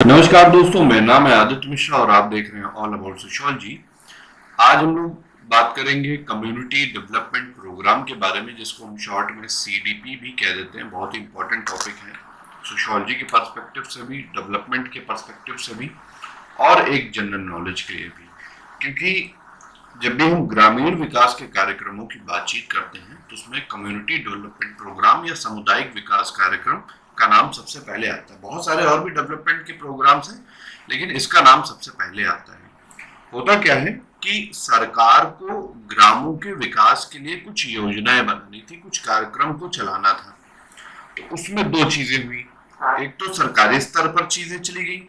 नमस्कार दोस्तों, मेरा नाम है आदित्य मिश्रा और आप देख रहे हैं ऑल अबाउट सोशियोलॉजी। आज हम लोग बात करेंगे कम्युनिटी डेवलपमेंट प्रोग्राम के बारे में, जिसको हम शॉर्ट में सीडीपी भी कह देते हैं। बहुत ही इंपॉर्टेंट टॉपिक है सोशियोलॉजी के पर्सपेक्टिव से भी, डेवलपमेंट के पर्सपेक्टिव से भी और एक जनरल नॉलेज के लिए भी। क्योंकि जब भी हम ग्रामीण विकास के कार्यक्रमों की बातचीत करते हैं तो उसमें कम्युनिटी डेवलपमेंट प्रोग्राम या सामुदायिक विकास कार्यक्रम का नाम सबसे पहले आता है। बहुत सारे और भी डेवलपमेंट के प्रोग्राम्स हैं, लेकिन इसका नाम सबसे पहले आता है। होता क्या है कि सरकार को ग्रामों के विकास के लिए कुछ योजनाएं बनानी थी, कुछ कार्यक्रम को चलाना था। तो उसमें दो चीजें हुई। एक तो सरकारी स्तर पर चीजें चली गई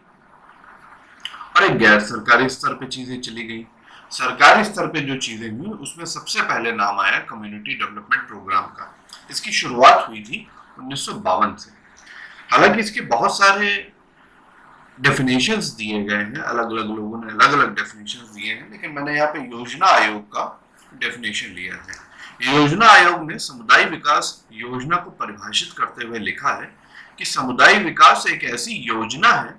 और एक गैर सरकारी स्तर पर चीजें चली गई। सरकारी स्तर पे जो चीजें हुई उसमें सबसे पहले नाम आया कम्युनिटी डेवलपमेंट प्रोग्राम का। इसकी शुरुआत हुई थी 1952 से। हालांकि इसके बहुत सारे डेफिनेशंस दिए गए हैं, अलग अलग लोगों ने अलग अलग डेफिनेशंस दिए हैं, लेकिन मैंने यहाँ पे योजना आयोग का डेफिनेशन लिया है। योजना आयोग ने समुदाय विकास योजना को परिभाषित करते हुए लिखा है कि समुदाय विकास एक ऐसी योजना है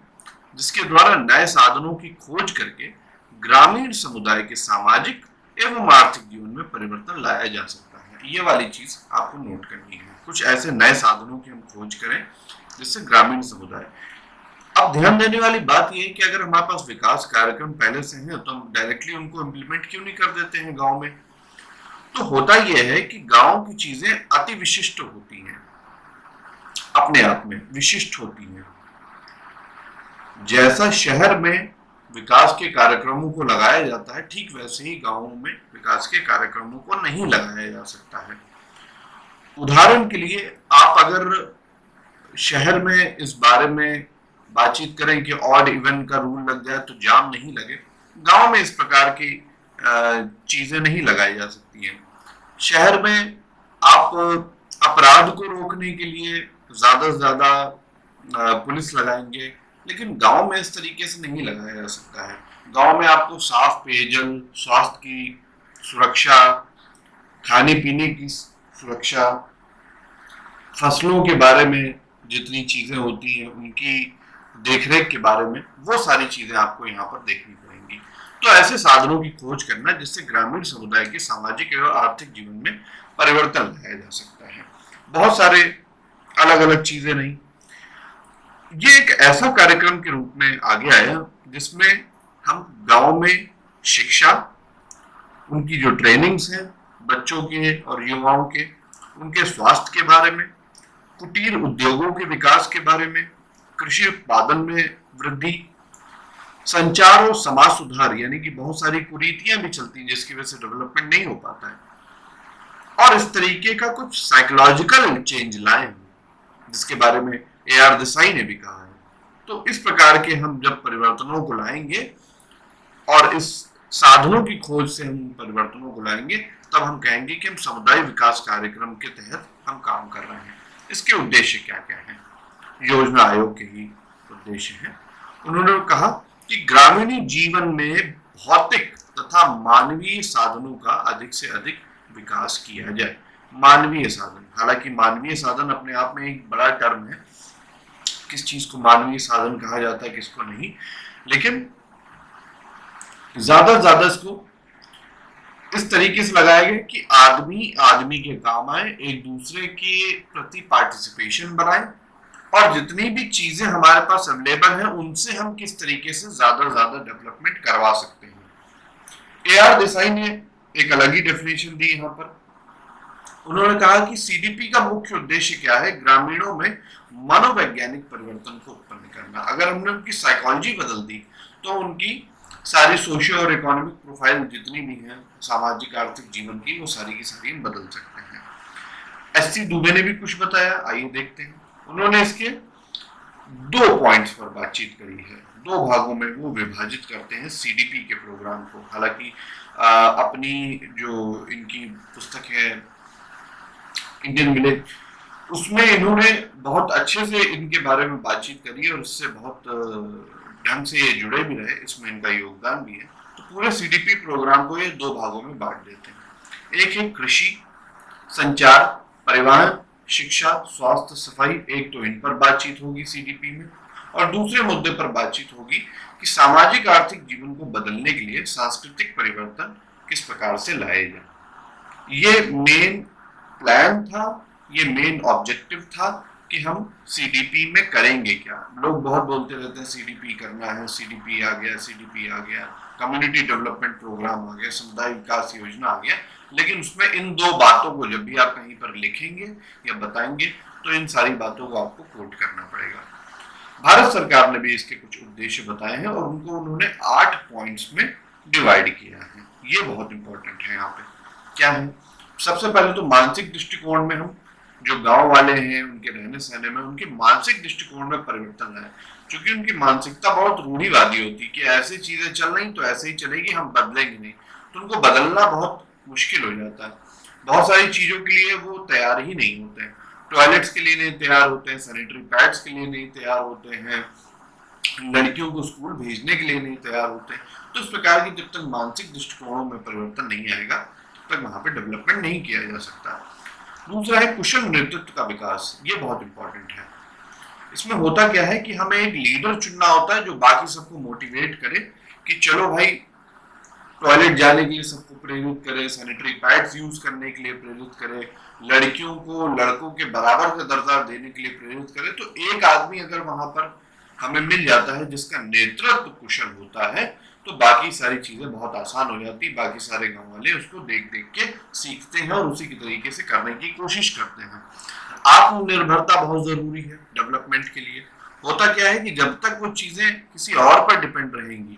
जिसके द्वारा नए साधनों की खोज करके ग्रामीण समुदाय के सामाजिक एवं आर्थिक जीवन में परिवर्तन लाया जा सकता है। ये वाली चीज आपको नोट करनी है। कुछ ऐसे नए साधनों की हम खोज करें जिससे ग्रामीण समुदाय। अब ध्यान देने वाली बात यह है कि अगर हमारे पास विकास कार्यक्रम पहले से हैं तो हम डायरेक्टली उनको इम्प्लीमेंट क्यों नहीं कर देते हैं गांव में। तो होता यह है कि गांव की चीजें अति विशिष्ट होती हैं, अपने आप में विशिष्ट होती हैं। जैसा शहर में विकास के कार्यक्रमों को लगाया जाता है, ठीक वैसे ही गांवों में विकास के कार्यक्रमों को नहीं लगाया जा सकता है। उदाहरण के लिए, आप अगर शहर में इस बारे में बातचीत करें कि ऑड इवन का रूल लग जाए तो जाम नहीं लगे, गांव में इस प्रकार की चीजें नहीं लगाई जा सकती हैं। शहर में आप अपराध को रोकने के लिए ज्यादा से ज्यादा पुलिस लगाएंगे, लेकिन गांव में इस तरीके से नहीं लगाया जा सकता है। गांव में आपको साफ पेयजल, स्वास्थ्य की सुरक्षा, खाने पीने की सुरक्षा, फसलों के बारे में जितनी चीजें होती हैं उनकी देखरेख के बारे में, वो सारी चीजें आपको यहाँ पर देखनी पड़ेंगी। तो ऐसे साधनों की खोज करना जिससे ग्रामीण समुदाय के सामाजिक एवं आर्थिक जीवन में परिवर्तन लाया जा सकता है। बहुत सारे अलग अलग चीजें नहीं, ये एक ऐसा कार्यक्रम के रूप में आगे आया जिसमें हम गांव में शिक्षा, उनकी जो ट्रेनिंग्स हैं बच्चों के और युवाओं के, उनके स्वास्थ्य के बारे में, कुटीर उद्योगों के विकास के बारे में, कृषि उत्पादन में वृद्धि, संचार और समाज सुधार, यानी कि बहुत सारी कुरीतियां भी चलती हैं जिसकी वजह से डेवलपमेंट नहीं हो पाता है, और इस तरीके का कुछ साइकोलॉजिकल चेंज लाए जिसके बारे में AR देसाई ने भी कहा है। तो इस प्रकार के हम जब परिवर्तनों को लाएंगे और इस साधनों की खोज से हम परिवर्तनों को लाएंगे, तब हम कहेंगे कि हम समुदाय विकास कार्यक्रम के तहत हम काम कर रहे हैं। इसके उद्देश्य क्या क्या हैं? योजना आयोग के ही उद्देश्य हैं। उन्होंने कहा कि ग्रामीण जीवन में भौतिक तथा मानवीय साधनों का अधिक से अधिक विकास किया जाए। मानवीय साधन, हालांकि मानवीय साधन अपने आप में एक बड़ा टर्म है, किस चीज को मानवीय साधन कहा जाता है किसको नहीं, लेकिन ज्यादा से ज्यादा इसको इस तरीके से लगाया गया कि आदमी आदमी के काम आए, एक दूसरे के प्रति पार्टिसिपेशन बनाए, और जितनी भी चीजें हमारे पास अवेलेबल हैं उनसे हम किस तरीके से ज्यादा से ज्यादा डेवलपमेंट करवा सकते हैं। AR देसाई ने एक अलग ही डेफिनेशन दी यहाँ पर। उन्होंने कहा कि सीडीपी का मुख्य उद्देश्य क्या है? ग्रामीणों में मनोवैज्ञानिक परिवर्तन को उत्पन्न करना। अगर हमने उनकी साइकोलॉजी बदल दी तो उनकी सारी सोशियो और इकोनॉमिक प्रोफाइल जितनी भी है सामाजिक आर्थिक जीवन की, वो सारी की सारी हम बदल सकते हैं। SC दुबे ने भी कुछ बताया, आइए देखते हैं। उन्होंने इसके 2 पॉइंट्स पर बातचीत करी है, 2 भागों में वो विभाजित करते हैं सीडीपी के प्रोग्राम को। हालांकि अपनी जो इनकी पुस्तक है इंडियन विलेज, उसमें इन्होंने बहुत अच्छे से इनके बारे में बातचीत करी है और उससे बहुत ढंग से ये जुड़े भी रहे, इसमें इनका योगदान भी है। तो पूरे सीडीपी प्रोग्राम को ये 2 भागों में बांट देते हैं। एक है कृषि, संचार, परिवहन, शिक्षा, स्वास्थ्य, सफाई। एक तो इन पर बातचीत होगी सीडीपी में, और दूसरे मुद्दे पर बातचीत होगी कि सामाजिक आर्थिक जीवन को बदलने के लिए सांस्कृतिक परिवर्तन किस प्रकार से लाए जाए। ये मेन प्लान था, ये मेन ऑब्जेक्टिव था कि हम सीडीपी में करेंगे क्या। लोग बहुत बोलते रहते हैं सीडीपी करना है, सीडीपी आ गया, सीडीपी आ गया, कम्युनिटी डेवलपमेंट प्रोग्राम आ गया, समुदाय विकास योजना आ गया, लेकिन उसमें इन दो बातों को जब भी आप कहीं पर लिखेंगे या बताएंगे तो इन सारी बातों को आपको कोट करना पड़ेगा। भारत सरकार ने भी इसके कुछ उद्देश्य बताए हैं और उनको उन्होंने 8 पॉइंट्स में डिवाइड किया है। ये बहुत इंपॉर्टेंट है। यहाँ पे क्या है, सबसे पहले तो मानसिक दृष्टिकोण में हम जो गांव वाले हैं उनके रहने सहने में उनके मानसिक दृष्टिकोण में परिवर्तन लाए, क्योंकि उनकी मानसिकता बहुत रूढ़िवादी होती कि ऐसी चीजें चल रही तो ऐसे ही चलेगी, हम बदलेंगे नहीं। तो उनको बदलना बहुत मुश्किल हो जाता है। बहुत सारी चीजों के लिए वो तैयार ही नहीं होते हैं। टॉयलेट्स के लिए नहीं तैयार होते हैं, सैनिटरी पैड्स के लिए नहीं तैयार होते हैं, लड़कियों को स्कूल भेजने के लिए नहीं तैयार होते। तो इस प्रकार की जब तक मानसिक दृष्टिकोणों में परिवर्तन नहीं आएगा तब तक वहां पे डेवलपमेंट नहीं किया जा सकता। दूसरा है कुशल नेतृत्व का विकास। ये बहुत इंपॉर्टेंट है। इसमें होता क्या है कि हमें एक लीडर चुनना होता है जो बाकी सबको मोटिवेट करे कि चलो भाई, टॉयलेट जाने के लिए सबको प्रेरित करे, सैनिटरी पैड्स यूज करने के लिए प्रेरित करे, लड़कियों को लड़कों के बराबर का दर्जा देने के लिए प्रेरित करे। तो एक आदमी अगर वहां पर हमें मिल जाता है जिसका नेतृत्व कुशल होता है तो बाकी सारी चीजें बहुत आसान हो जाती। बाकी सारे गांव वाले उसको देख देख के सीखते हैं और उसी की तरीके से करने की कोशिश करते हैं। आत्मनिर्भरता बहुत जरूरी है डेवलपमेंट के लिए। होता क्या है कि जब तक वो चीजें किसी और पर डिपेंड रहेंगी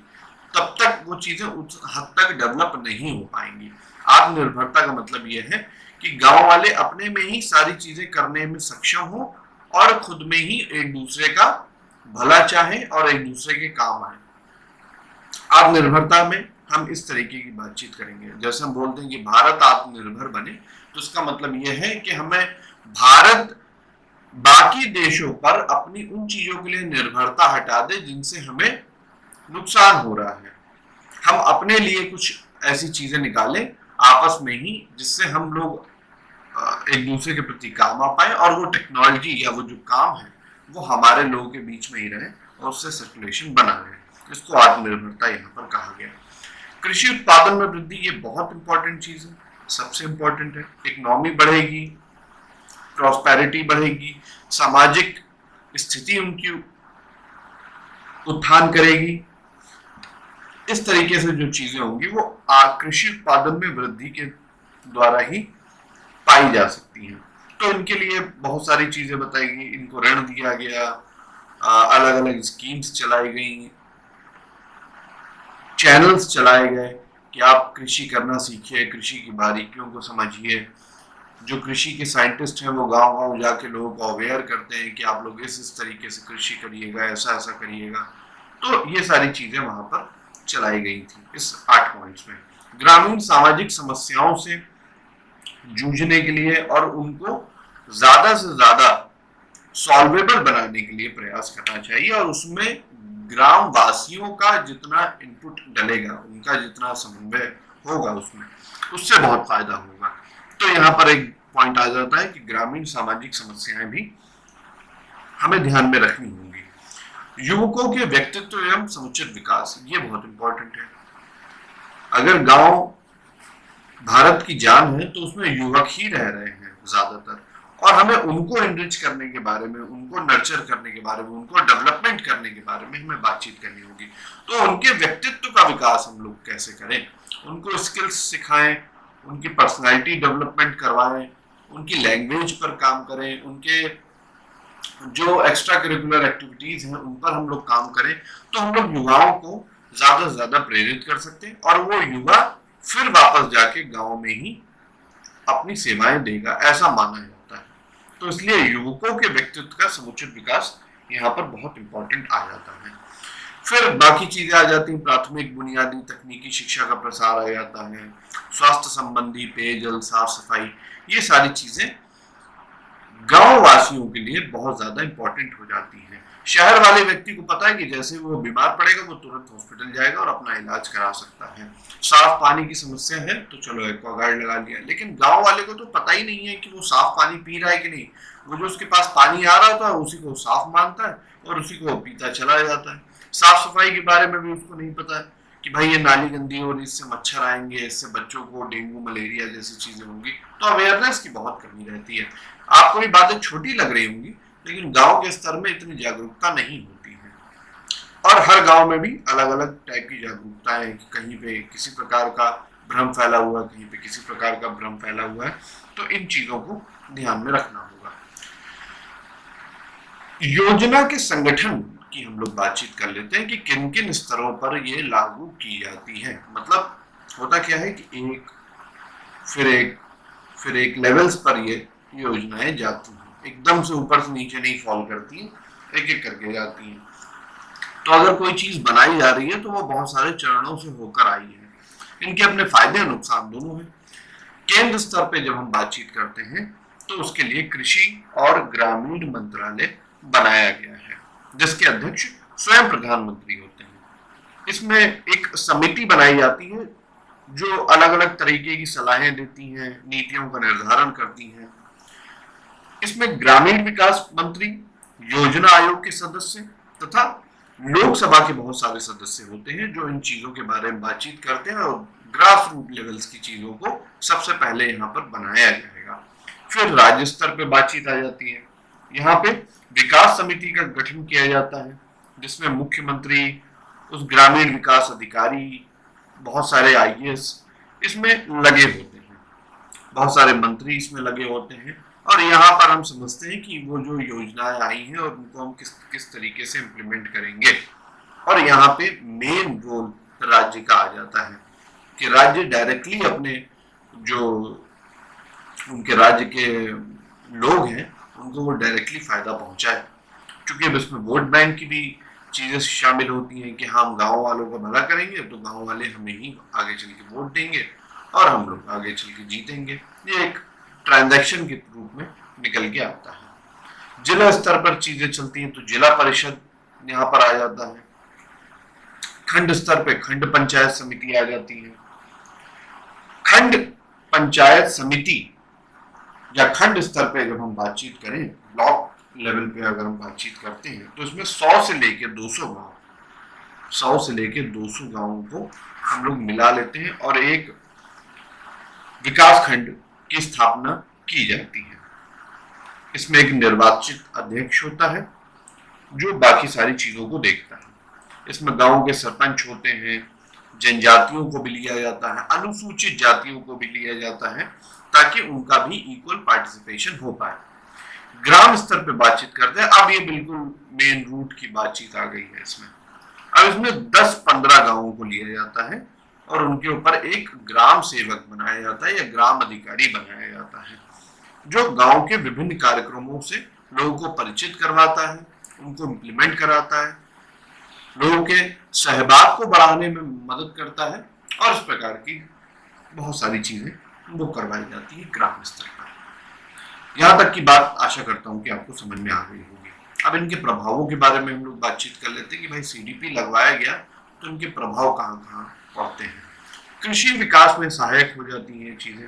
तब तक वो चीजें उस हद तक डेवलप नहीं हो पाएंगी। आत्मनिर्भरता का मतलब ये है कि गांव वाले अपने में ही सारी चीजें करने में सक्षम हो और खुद में ही एक दूसरे का भला चाहे और एक दूसरे के काम आए। आत्मनिर्भरता में हम इस तरीके की बातचीत करेंगे। जैसे हम बोलते हैं कि भारत आत्मनिर्भर बने, तो इसका मतलब यह है कि हमें भारत बाकी देशों पर अपनी उन चीजों के लिए निर्भरता हटा दे जिनसे हमें नुकसान हो रहा है। हम अपने लिए कुछ ऐसी चीजें निकालें आपस में ही जिससे हम लोग एक दूसरे के प्रति काम आ पाए और वो टेक्नोलॉजी या वो जो काम है वो हमारे लोगों के बीच में ही रहे और उससे सर्कुलेशन बना रहे। इसको आत्मनिर्भरता यहाँ पर कहा गया। कृषि उत्पादन में वृद्धि, ये बहुत इंपॉर्टेंट चीज है, सबसे इंपॉर्टेंट है। इकोनॉमी बढ़ेगी, प्रॉस्पेरिटी बढ़ेगी, सामाजिक स्थिति उनकी उत्थान करेगी। इस तरीके से जो चीजें होंगी वो कृषि उत्पादन में वृद्धि के द्वारा ही पाई जा सकती हैं। तो इनके लिए बहुत सारी चीजें बताई गई, इनको ऋण दिया गया, अलग अलग स्कीम्स चलाई गई, चैनल्स चलाए गए कि आप कृषि करना सीखिए, कृषि की बारीकियों को समझिए। जो कृषि के साइंटिस्ट हैं वो गांव गांव जाके लोगों को अवेयर करते हैं कि आप लोग इस तरीके से कृषि करिएगा, ऐसा ऐसा करिएगा। तो ये सारी चीजें वहां पर चलाई गई थी इस 8 पॉइंट्स में। ग्रामीण सामाजिक समस्याओं से जूझने के लिए और उनको ज्यादा से ज्यादा सॉल्वेबल बनाने के लिए प्रयास करना चाहिए और उसमें ग्राम वासियों का जितना इनपुट डलेगा, उनका जितना समन्वय होगा उसमें, उससे बहुत फायदा होगा। तो यहाँ पर एक पॉइंट आ जाता है कि ग्रामीण सामाजिक समस्याएं भी हमें ध्यान में रखनी होंगी। युवकों के व्यक्तित्व एवं समुचित विकास, ये बहुत इंपॉर्टेंट है। अगर गांव भारत की जान है तो उसमें युवक ही रह रहे हैं ज्यादातर, और हमें उनको एनरिच करने के बारे में, उनको नर्चर करने के बारे में, उनको डेवलपमेंट करने के बारे में हमें बातचीत करनी होगी। तो उनके व्यक्तित्व का विकास हम लोग कैसे करें, उनको स्किल्स सिखाएं, उनकी पर्सनालिटी डेवलपमेंट करवाएं, उनकी लैंग्वेज पर काम करें, उनके जो एक्स्ट्रा करिकुलर एक्टिविटीज हैं उन पर हम लोग काम करें। तो हम लोग युवाओं को ज्यादा से ज्यादा प्रेरित कर सकते हैं और वो युवा फिर वापस जाके गांव में ही अपनी सेवाएं देगा, ऐसा माना जाता है। तो इसलिए युवकों के व्यक्तित्व का समुचित विकास यहाँ पर बहुत इंपॉर्टेंट आ जाता है। फिर बाकी चीजें आ जाती हैं, प्राथमिक बुनियादी तकनीकी शिक्षा का प्रसार आ जाता है, स्वास्थ्य संबंधी, पेयजल, साफ सफाई, ये सारी चीजें गांव वासियों के लिए बहुत ज्यादा इंपॉर्टेंट हो जाती हैं। शहर वाले व्यक्ति को पता है कि जैसे वो बीमार पड़ेगा वो तुरंत हॉस्पिटल जाएगा और अपना इलाज करा सकता है। साफ पानी की समस्या है तो चलो एक्वागार्ड लगा लिया, लेकिन गांव वाले को तो पता ही नहीं है कि वो साफ पानी पी रहा है कि नहीं। वो जो उसके पास पानी आ रहा होता है उसी को साफ मानता है और उसी को पीता चला जाता है। साफ सफाई के बारे में भी उसको नहीं पता है कि भाई ये नाली गंदी हो रही, इससे मच्छर आएंगे, इससे बच्चों को डेंगू मलेरिया जैसी चीजें होंगी। तो अवेयरनेस की बहुत कमी रहती है। आपको ये बातें छोटी लग रही होंगी, लेकिन गांव के स्तर में इतनी जागरूकता नहीं होती है। और हर गांव में भी अलग अलग टाइप की जागरूकता है कि कहीं पे किसी प्रकार का भ्रम फैला हुआ है, कहीं पे किसी प्रकार का भ्रम फैला हुआ है। तो इन चीजों को ध्यान में रखना होगा। योजना के संगठन की हम लोग बातचीत कर लेते हैं कि किन किन स्तरों पर ये लागू की जाती है। मतलब होता क्या है कि एक फिर एक लेवल्स पर ये योजनाएं जाती हैं, एकदम से ऊपर से नीचे नहीं फॉल करती हैं, एक एक करके जाती हैं। तो अगर कोई चीज बनाई जा रही है तो वो बहुत सारे चरणों से होकर आई है। इनके अपने फायदे और नुकसान दोनों हैं। केंद्र स्तर पे जब हम बातचीत करते हैं तो उसके लिए कृषि और ग्रामीण मंत्रालय बनाया गया है, जिसके अध्यक्ष स्वयं प्रधानमंत्री होते हैं। इसमें एक समिति बनाई जाती है जो अलग अलग तरीके की सलाहें देती हैं, नीतियों का निर्धारण करती हैं। इसमें ग्रामीण विकास मंत्री, योजना आयोग के सदस्य तथा लोकसभा के बहुत सारे सदस्य होते हैं जो इन चीजों के बारे में बातचीत करते हैं और ग्रास रूट लेवल्स की चीजों को सबसे पहले यहाँ पर बनाया जाएगा। फिर राज्य स्तर पे बातचीत आ जाती है। यहाँ पे विकास समिति का गठन किया जाता है जिसमें मुख्यमंत्री, उस ग्रामीण विकास अधिकारी, बहुत सारे आईएएस इसमें लगे होते हैं, बहुत सारे मंत्री इसमें लगे होते हैं। और यहाँ पर हम समझते हैं कि वो जो योजनाएं आई हैं और उनको हम किस किस तरीके से इम्प्लीमेंट करेंगे। और यहाँ पे मेन रोल राज्य का आ जाता है कि राज्य डायरेक्टली अपने जो उनके राज्य के लोग हैं उनको वो डायरेक्टली फायदा पहुंचाए। क्योंकि अब इसमें वोट बैंक की भी चीजें शामिल होती हैं कि हम गांव वालों का भला करेंगे तो गांव वाले हमें ही आगे चल के वोट देंगे और हम लोग आगे चल के जीतेंगे। ये एक ट्रांजैक्शन के रूप में निकल के आता है। जिला स्तर पर चीजें चलती हैं तो जिला परिषद यहाँ पर आ जाता है। खंड स्तर पे खंड पंचायत समिति आ जाती है। खंड पंचायत समिति या खंड स्तर पे जब हम बातचीत करें, ब्लॉक लेवल पे अगर हम बातचीत करते हैं तो इसमें 100 से लेके 200 गांवों को हम लोग मिला लेते हैं और एक विकास खंड की स्थापना की जाती है। इसमें एक निर्वाचित अध्यक्ष होता है जो बाकी सारी चीजों को देखता है। इसमें गांव के सरपंच होते हैं, जनजातियों को भी लिया जाता है, अनुसूचित जातियों को भी लिया जाता है ताकि उनका भी इक्वल पार्टिसिपेशन हो पाए। ग्राम स्तर पे बातचीत करते हैं। अब ये बिल्कुल मेन रूट की बातचीत आ गई है इसमें। अब इसमें 10-15 गांवों को लिया जाता है और उनके ऊपर एक ग्राम सेवक बनाया जाता है या ग्राम अधिकारी बनाया जाता है जो गांव के विभिन्न कार्यक्रमों से लोगों को परिचित करवाता है, उनको इम्प्लीमेंट कराता है, लोगों के सहभाग को बढ़ाने में मदद करता है और इस प्रकार की बहुत सारी चीजें वो करवाई जाती है ग्राम स्तर पर। यहाँ तक की बात आशा करता हूँ कि आपको समझ में आ गई होगी। अब इनके प्रभावों के बारे में हम लोग बातचीत कर लेते हैं कि भाई सीडीपी लगवाया गया तो इनके प्रभाव कहाँ कहाँ पड़ते हैं। कृषि विकास में सहायक हो जाती हैं चीजें,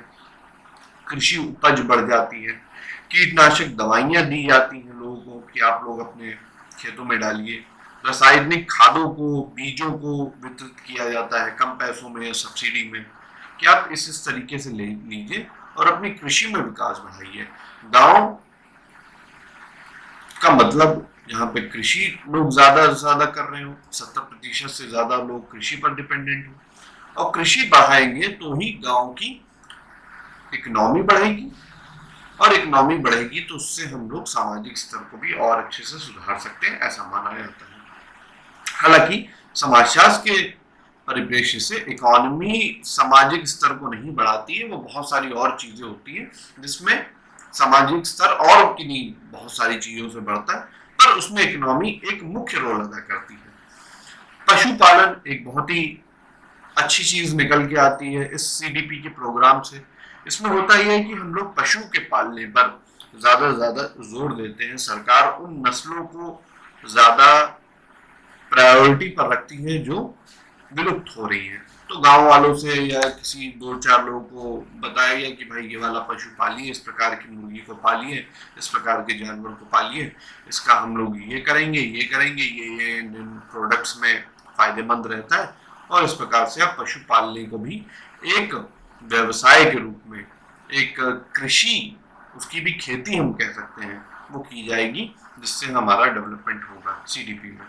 कृषि उपज बढ़ जाती है, कीटनाशक दवाइयां दी जाती हैं लोगों को कि आप लोग अपने खेतों में डालिए, रासायनिक खादों को, बीजों को वितरित किया जाता है कम पैसों में या सब्सिडी में कि आप इस तरीके से ले लीजिए और अपनी कृषि में विकास बढ़ाइए। गांव का मतलब यहाँ पे कृषि लोग ज्यादा से ज्यादा कर रहे हो, 70% से ज्यादा लोग कृषि पर डिपेंडेंट हो और कृषि बढ़ाएंगे तो ही गांव की इकोनॉमी बढ़ेगी और इकोनॉमी बढ़ेगी तो उससे हम लोग सामाजिक स्तर को भी और अच्छे से सुधार सकते हैं, ऐसा माना जाता है। हालांकि समाजशास्त्र के परिप्रेक्ष्य से इकोनॉमी सामाजिक स्तर को नहीं बढ़ाती है, वो बहुत सारी और चीजें होती हैं जिसमें सामाजिक स्तर और किन्हीं बहुत सारी चीजों से बढ़ता है, पर उसमें इकोनॉमी एक मुख्य रोल अदा करती है। पशुपालन एक बहुत ही अच्छी चीज निकल के आती है इस सीडीपी के प्रोग्राम से। इसमें होता यह है कि हम लोग पशु के पालने पर ज्यादा से ज्यादा जोर देते हैं। सरकार उन नस्लों को ज्यादा प्रायोरिटी पर रखती हैं जो विलुप्त हो रही हैं। तो गांव वालों से या किसी 2-4 लोगों को बताया गया कि भाई ये वाला पशु पालिए, इस प्रकार की मुर्गी को पालिए, इस प्रकार के जानवर को पालिए, इसका हम लोग ये करेंगे, ये प्रोडक्ट्स में फायदेमंद रहता है, और इस प्रकार से आप पशु पालने को भी एक व्यवसाय के रूप में, एक कृषि, उसकी भी खेती हम कह सकते हैं, वो की जाएगी, जिससे हमारा डेवलपमेंट होगा सीडीपी में।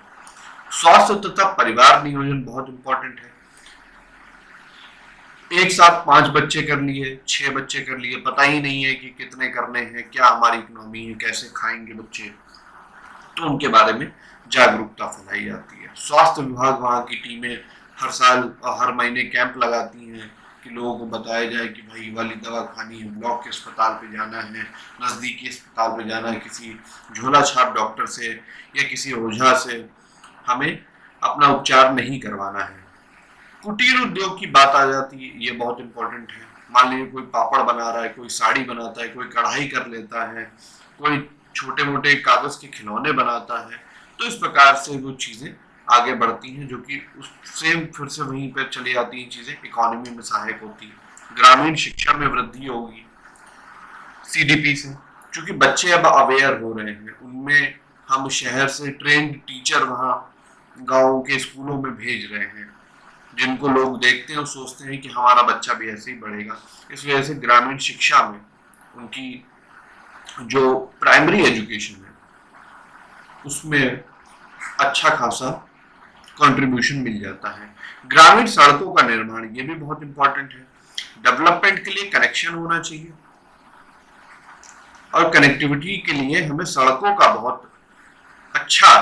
स्वास्थ्य तथा परिवार नियोजन बहुत इंपॉर्टेंट है। एक साथ 5 बच्चे कर लिए, 6 बच्चे कर लिए, पता ही नहीं है कि कितने करने हैं, क्या हमारी इकोनॉमी है, कैसे खाएंगे बच्चे, तो उनके बारे में जागरूकता फैलाई जाती है। स्वास्थ्य विभाग वहाँ की टीमें हर साल और हर महीने कैंप लगाती हैं कि लोगों को बताया जाए कि भाई वाली दवा खानी है, ब्लॉक के अस्पताल पे जाना है, नज़दीकी अस्पताल पे जाना है, किसी झोला छाप डॉक्टर से या किसी ओझा से हमें अपना उपचार नहीं करवाना है। कुटीर उद्योग की बात आ जाती है, ये बहुत इंपॉर्टेंट है। मान लीजिए कोई पापड़ बना रहा है, कोई साड़ी बनाता है, कोई कढ़ाई कर लेता है, कोई छोटे मोटे कागज के खिलौने बनाता है, तो इस प्रकार से वो चीजें आगे बढ़ती हैं, जो कि उससे फिर से वहीं पर चली जाती हैं चीजें, इकोनॉमी में सहायक होती है। ग्रामीण शिक्षा में वृद्धि होगी सीडीपी से, क्योंकि बच्चे अब अवेयर हो रहे हैं, उनमें हम शहर से ट्रेंड टीचर वहाँ गाँव के स्कूलों में भेज रहे हैं, जिनको लोग देखते हैं और सोचते हैं कि हमारा बच्चा भी ऐसे ही बढ़ेगा। इस वजह से ग्रामीण शिक्षा में उनकी जो प्राइमरी एजुकेशन है उसमें अच्छा खासा कंट्रीब्यूशन मिल जाता है। ग्रामीण सड़कों का निर्माण, ये भी बहुत इंपॉर्टेंट है। डेवलपमेंट के लिए कनेक्शन होना चाहिए, और कनेक्टिविटी के लिए हमें सड़कों का बहुत अच्छा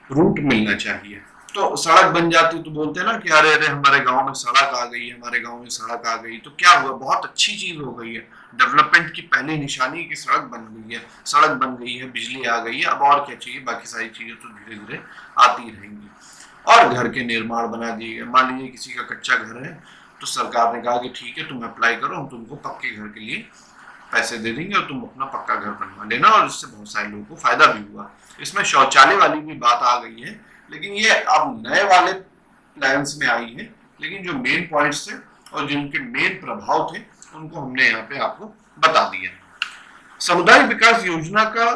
रूट मिलना चाहिए। तो सड़क बन जाती तो बोलते हैं ना कि अरे अरे हमारे गांव में सड़क आ गई, हमारे गांव में सड़क आ गई, तो क्या हुआ, बहुत अच्छी चीज हो गई है। डेवलपमेंट की पहली निशानी की सड़क बन गई है, सड़क बन गई है, बिजली आ गई है, अब और क्या चाहिए, बाकी सारी चीजें तो धीरे धीरे आती रहेंगी। और घर के निर्माण बना दिए गए। मान लीजिए किसी का कच्चा घर है, तो सरकार ने कहा कि ठीक है तुम अप्लाई करो, हम तुमको पक्के घर के लिए पैसे दे देंगे और तुम अपना पक्का घर बनवा लेना, और इससे बहुत सारे लोगों को फायदा भी हुआ। इसमें शौचालय वाली भी बात आ गई है, लेकिन ये अब नए वाले प्लान्स में आई है, लेकिन जो मेन पॉइंट्स थे और जिनके मेन प्रभाव थे उनको हमने यहाँ पे आपको बता दिया। समुदाय विकास योजना का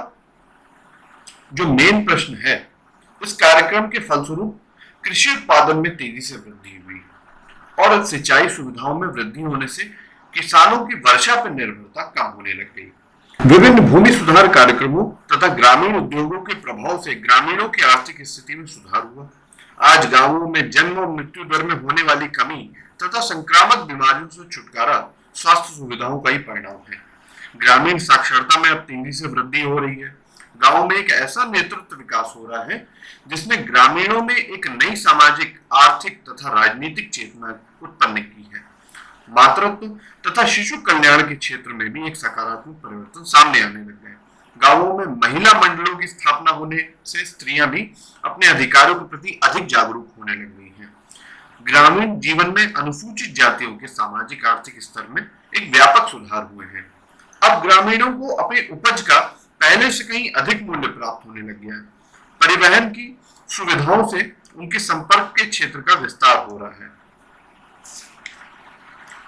जो मेन प्रश्न है, इस कार्यक्रम के फलस्वरूप कृषि उत्पादन में तेजी से वृद्धि हुई और सिंचाई सुविधाओं में वृद्धि होने से किसानों की वर्षा पर निर्भरता कम होने लग गई। विभिन्न भूमि सुधार कार्यक्रमों तथा ग्रामीण उद्योगों के प्रभाव से ग्रामीणों की आर्थिक स्थिति में सुधार हुआ। आज गांवों में जन्म और मृत्यु दर में होने वाली कमी तथा संक्रामक बीमारियों से छुटकारा स्वास्थ्य सुविधाओं का ही परिणाम है। ग्रामीण साक्षरता में अब तेजी से वृद्धि हो रही है। गांव में एक ऐसा नेतृत्व विकास हो रहा है जिसने ग्रामीणों में एक नई सामाजिक, आर्थिक तथा राजनीतिक चेतना उत्पन्न की है। मातृत्व तथा शिशु कल्याण के क्षेत्र में भी एक सकारात्मक परिवर्तन सामने आने लग गए। गांवों में महिला मंडलों की स्थापना होने से स्त्रियां भी अपने अधिकारों के प्रति अधिक जागरूक होने लग गई हैं। ग्रामीण जीवन में अनुसूचित जातियों के सामाजिक आर्थिक स्तर में एक व्यापक सुधार हुए हैं। अब ग्रामीणों को अपनी उपज का पहले से कहीं अधिक मूल्य प्राप्त होने लग गया है। परिवहन की सुविधाओं से उनके संपर्क के क्षेत्र का विस्तार हो रहा है।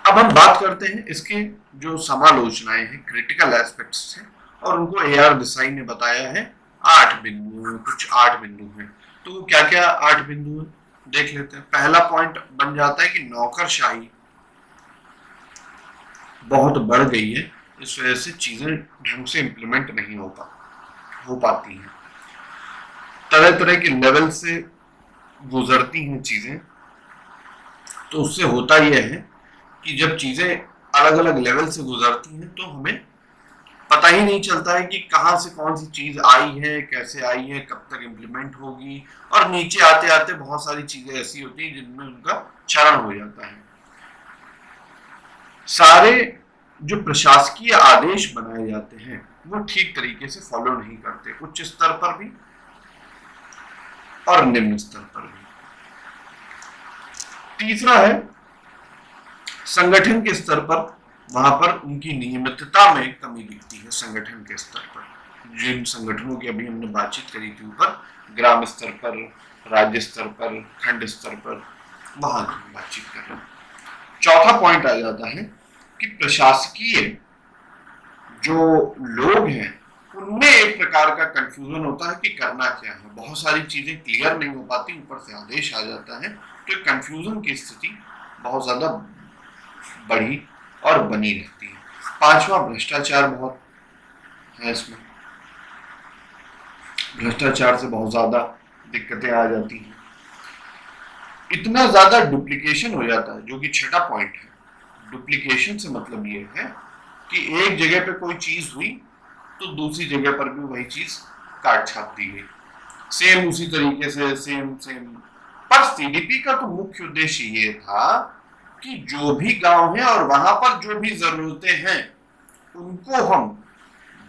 अब हम बात करते हैं इसके जो समालोचनाएं हैं, क्रिटिकल एस्पेक्ट्स हैं, और उनको AR देसाई ने बताया है 8 बिंदु हैं, कुछ 8 बिंदु हैं। तो क्या क्या 8 बिंदु हैं देख लेते हैं। पहला पॉइंट बन जाता है कि नौकरशाही बहुत बढ़ गई है, इस वजह से चीजें ढंग से इम्प्लीमेंट नहीं हो पाती हैं, तरह तरह के लेवल से गुजरती हैं चीजें। तो उससे होता यह है कि जब चीजें अलग अलग लेवल से गुजरती हैं तो हमें पता ही नहीं चलता है कि कहाँ से कौन सी चीज आई है, कैसे आई है, कब तक इम्प्लीमेंट होगी, और नीचे आते आते बहुत सारी चीजें ऐसी होती हैं जिनमें उनका क्षरण हो जाता है। सारे जो प्रशासकीय आदेश बनाए जाते हैं वो ठीक तरीके से फॉलो नहीं करते, उच्च स्तर पर भी और निम्न स्तर पर भी। तीसरा है संगठन के स्तर पर, वहां पर उनकी नियमितता में कमी दिखती है संगठन के स्तर पर। जिन संगठनों की अभी हमने बातचीत करी थी ऊपर, ग्राम स्तर पर, राज्य स्तर पर, खंड स्तर पर, वहां की बातचीत कर रहे हैं। चौथा पॉइंट आ जाता है कि प्रशासकीय जो लोग हैं उनमें एक प्रकार का कंफ्यूजन होता है कि करना क्या है। बहुत सारी चीजें क्लियर नहीं हो पाती, ऊपर से आदेश आ जाता है, तो कंफ्यूजन की स्थिति बहुत ज्यादा बढ़ी और बनी रहती है। पांचवा, भ्रष्टाचार बहुत है इसमें। भ्रष्टाचार से बहुत ज्यादा दिक्कतें आ जाती हैं, इतना ज्यादा डुप्लीकेशन हो जाता है, जो कि छठा पॉइंट है। डुप्लीकेशन से मतलब ये है कि एक जगह पे कोई चीज हुई तो दूसरी जगह पर भी वही चीज काट छाप दी गई, सेम उसी तरीके से, सेम सेम। पर सीडीपी का तो मुख्य उद्देश्य ये था कि जो भी गांव है और वहां पर जो भी जरूरतें हैं उनको हम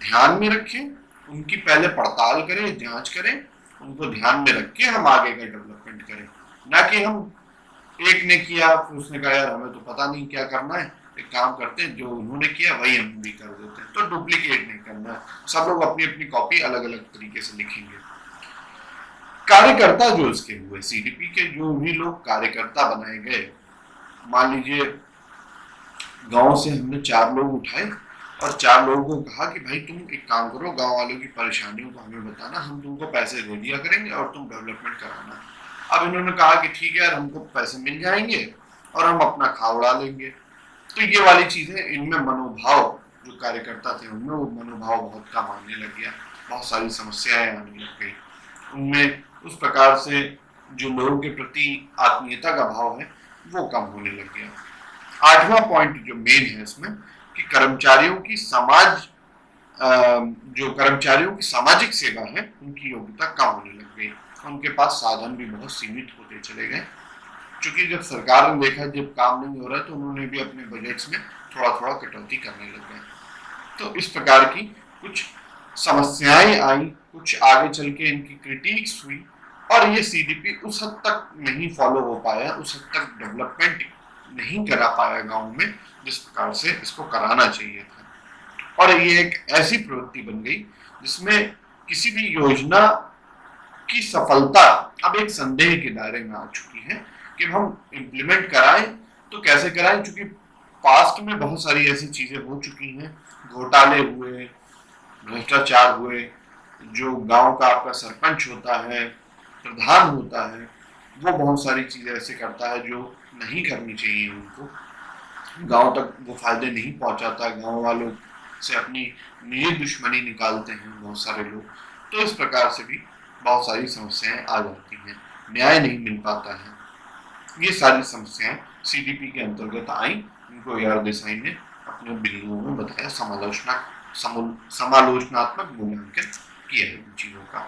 ध्यान में रखें, उनकी पहले पड़ताल करें, जांच करें, उनको ध्यान में रख के हम आगे का डेवलपमेंट करें। ना कि हम एक ने किया फिर उसने कहा यार हमें तो पता नहीं क्या करना है, एक काम करते हैं जो उन्होंने किया वही हम भी कर देते हैं। तो डुप्लीकेट नहीं करना है, सब लोग अपनी अपनी कॉपी अलग अलग तरीके से लिखेंगे। कार्यकर्ता जो इसके हुए, सीडीपी के जो भी लोग कार्यकर्ता बनाए गए, मान लीजिए गांव से हमने 4 लोग उठाए और 4 लोगों को कहा कि भाई तुम एक काम करो, गांव वालों की परेशानियों को हमें बताना, हम तुमको पैसे दे दिया करेंगे और तुम डेवलपमेंट कराना। अब इन्होंने कहा कि ठीक है यार, हमको पैसे मिल जाएंगे और हम अपना खा उड़ा लेंगे। तो ये वाली चीजें, इनमें मनोभाव, जो कार्यकर्ता थे उनमें वो मनोभाव बहुत कम आने लग गया, बहुत सारी समस्याएं आने लग गई उनमें। उस प्रकार से जो लोगों के प्रति आत्मीयता का भाव है वो कम होने लग गया। आठवां पॉइंट जो मेन है इसमें कि कर्मचारियों की जो कर्मचारियों की सामाजिक सेवा है उनकी योग्यता कम होने लग गई, उनके पास साधन भी बहुत सीमित होते चले गए। क्योंकि जब सरकार ने देखा जब काम नहीं हो रहा तो उन्होंने भी अपने बजट्स में थोड़ा थोड़ा कटौती करने लग गए। तो इस प्रकार की कुछ समस्याएं आई, कुछ आगे चल के इनकी क्रिटिक्स हुई और ये सीडीपी उस हद तक नहीं फॉलो हो पाया, उस हद तक डेवलपमेंट नहीं करा पाया गांव में जिस प्रकार से इसको कराना चाहिए था। और ये एक ऐसी प्रवृत्ति बन गई जिसमें किसी भी योजना की सफलता अब एक संदेह के दायरे में आ चुकी है कि हम इम्प्लीमेंट कराएं तो कैसे कराएं, क्योंकि पास्ट में बहुत सारी ऐसी चीजें हो चुकी हैं, घोटाले हुए, भ्रष्टाचार हुए, जो गांव का आपका सरपंच होता है, प्रधान होता है, वो बहुत सारी चीजें ऐसे करता है जो नहीं करनी चाहिए उनको, गांव तक वो फायदे नहीं पहुंचाता, गांव वालों से अपनी निजी दुश्मनी निकालते हैं बहुत सारे लोग। तो इस प्रकार से भी बहुत सारी समस्याएं आ जाती हैं, न्याय नहीं मिल पाता है। ये सारी समस्याएं सीडीपी के अंतर्गत आई, इनको AR देसाई ने अपने बिंदुओं में बताया, समालोचनात्मक मूल्यांकन किया है इन चीजों का।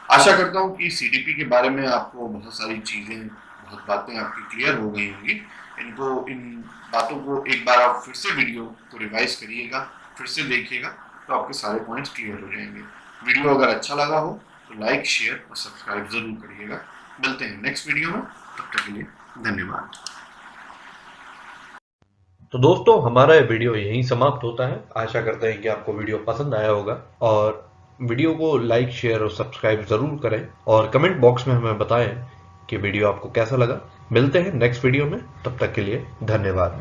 आशा करता हूँ कि सीडीपी के बारे में आपको बहुत सारी चीजें, बहुत बातें आपकी क्लियर हो गई होंगी। इन बातों को एक बार आप फिर से वीडियो को रिवाइज करिएगा, फिर से देखिएगा, तो आपके सारे पॉइंट्स क्लियर हो जाएंगे। वीडियो अगर अच्छा लगा हो तो लाइक, शेयर और सब्सक्राइब जरूर करिएगा। मिलते हैं नेक्स्ट वीडियो में, तब तक के लिए धन्यवाद। तो दोस्तों, हमारा ये वीडियो यहीं समाप्त होता है। आशा करते हैं कि आपको वीडियो पसंद आया होगा और वीडियो को लाइक, शेयर और सब्सक्राइब जरूर करें और कमेंट बॉक्स में हमें बताएं कि वीडियो आपको कैसा लगा। मिलते हैं नेक्स्ट वीडियो में, तब तक के लिए धन्यवाद।